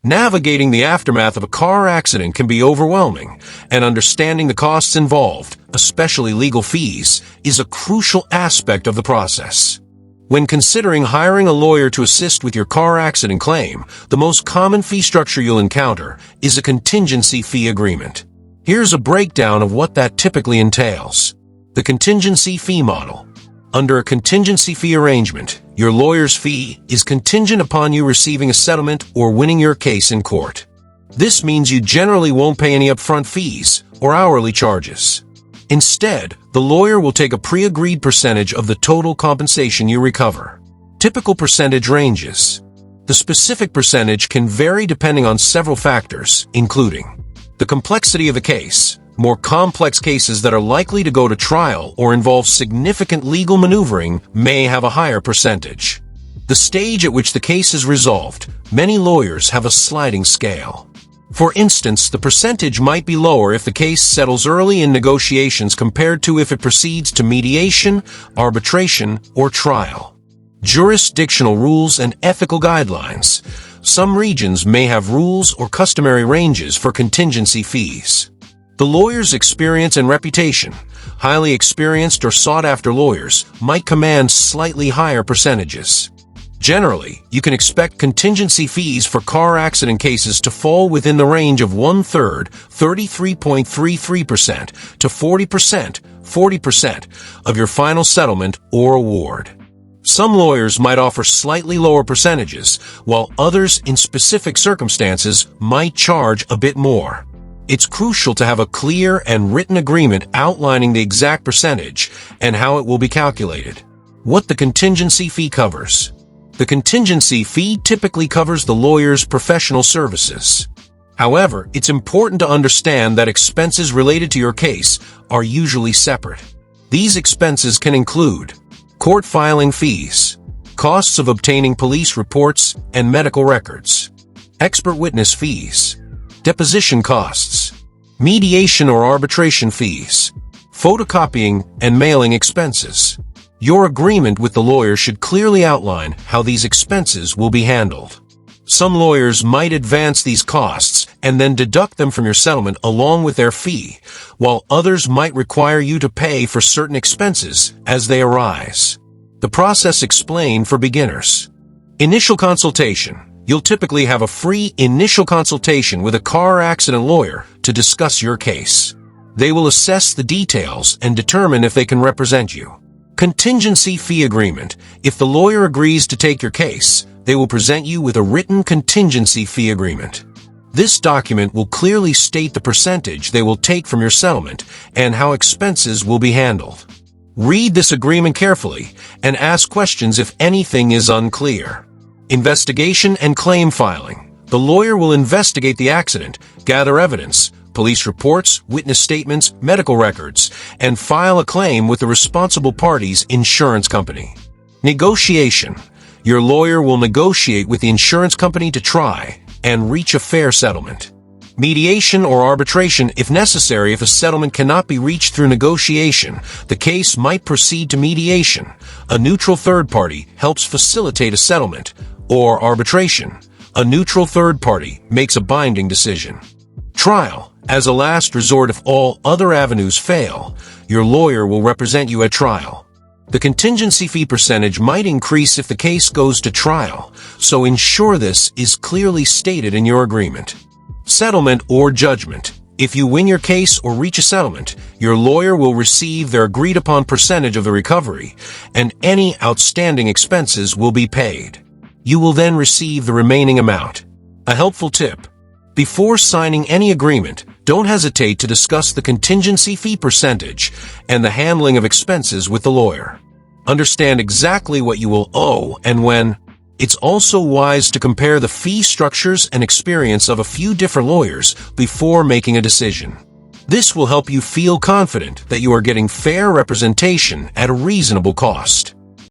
Navigating the aftermath of a car accident can be overwhelming, and understanding the costs involved, especially legal fees, is a crucial aspect of the process. When considering hiring a lawyer to assist with your car accident claim, the most common fee structure you'll encounter is a contingency fee agreement. Here's a breakdown of what that typically entails. The contingency fee model. Under a contingency fee arrangement, your lawyer's fee is contingent upon you receiving a settlement or winning your case in court. This means you generally won't pay any upfront fees or hourly charges. Instead, the lawyer will take a pre-agreed percentage of the total compensation you recover. Typical percentage ranges. The specific percentage can vary depending on several factors, including the complexity of the case. More complex cases that are likely to go to trial or involve significant legal maneuvering may have a higher percentage. The stage at which the case is resolved. Many lawyers have a sliding scale. For instance, the percentage might be lower if the case settles early in negotiations compared to if it proceeds to mediation, arbitration, or trial. Jurisdictional rules and ethical guidelines. Some regions may have rules or customary ranges for contingency fees. The lawyer's experience and reputation. Highly experienced or sought-after lawyers might command slightly higher percentages. Generally, you can expect contingency fees for car accident cases to fall within the range of 1/3, 33.33%, to 40% of your final settlement or award. Some lawyers might offer slightly lower percentages, while others in specific circumstances might charge a bit more. It's crucial to have a clear and written agreement outlining the exact percentage and how it will be calculated. What the contingency fee covers. The contingency fee typically covers the lawyer's professional services. However, it's important to understand that expenses related to your case are usually separate. These expenses can include court filing fees, costs of obtaining police reports and medical records, expert witness fees, deposition costs, mediation or arbitration fees, photocopying and mailing expenses. Your agreement with the lawyer should clearly outline how these expenses will be handled. Some lawyers might advance these costs and then deduct them from your settlement along with their fee, while others might require you to pay for certain expenses as they arise. The process explained for beginners. Initial consultation. You'll typically have a free initial consultation with a car accident lawyer to discuss your case. They will assess the details and determine if they can represent you. Contingency fee agreement. If the lawyer agrees to take your case, they will present you with a written contingency fee agreement. This document will clearly state the percentage they will take from your settlement and how expenses will be handled. Read this agreement carefully and ask questions if anything is unclear. Investigation and claim filing. The lawyer will investigate the accident, gather evidence, police reports, witness statements, medical records, and file a claim with the responsible party's insurance company. Negotiation. Your lawyer will negotiate with the insurance company to try and reach a fair settlement. Mediation or arbitration if necessary. If a settlement cannot be reached through negotiation, the case might proceed to mediation. A neutral third party helps facilitate a settlement. Or arbitration. A neutral third party makes a binding decision. Trial. As a last resort, if all other avenues fail, your lawyer will represent you at trial. The contingency fee percentage might increase if the case goes to trial, so ensure this is clearly stated in your agreement. Settlement or judgment. If you win your case or reach a settlement, your lawyer will receive their agreed-upon percentage of the recovery, and any outstanding expenses will be paid. You will then receive the remaining amount. A helpful tip. Before signing any agreement, don't hesitate to discuss the contingency fee percentage and the handling of expenses with the lawyer. Understand exactly what you will owe and when. It's also wise to compare the fee structures and experience of a few different lawyers before making a decision. This will help you feel confident that you are getting fair representation at a reasonable cost.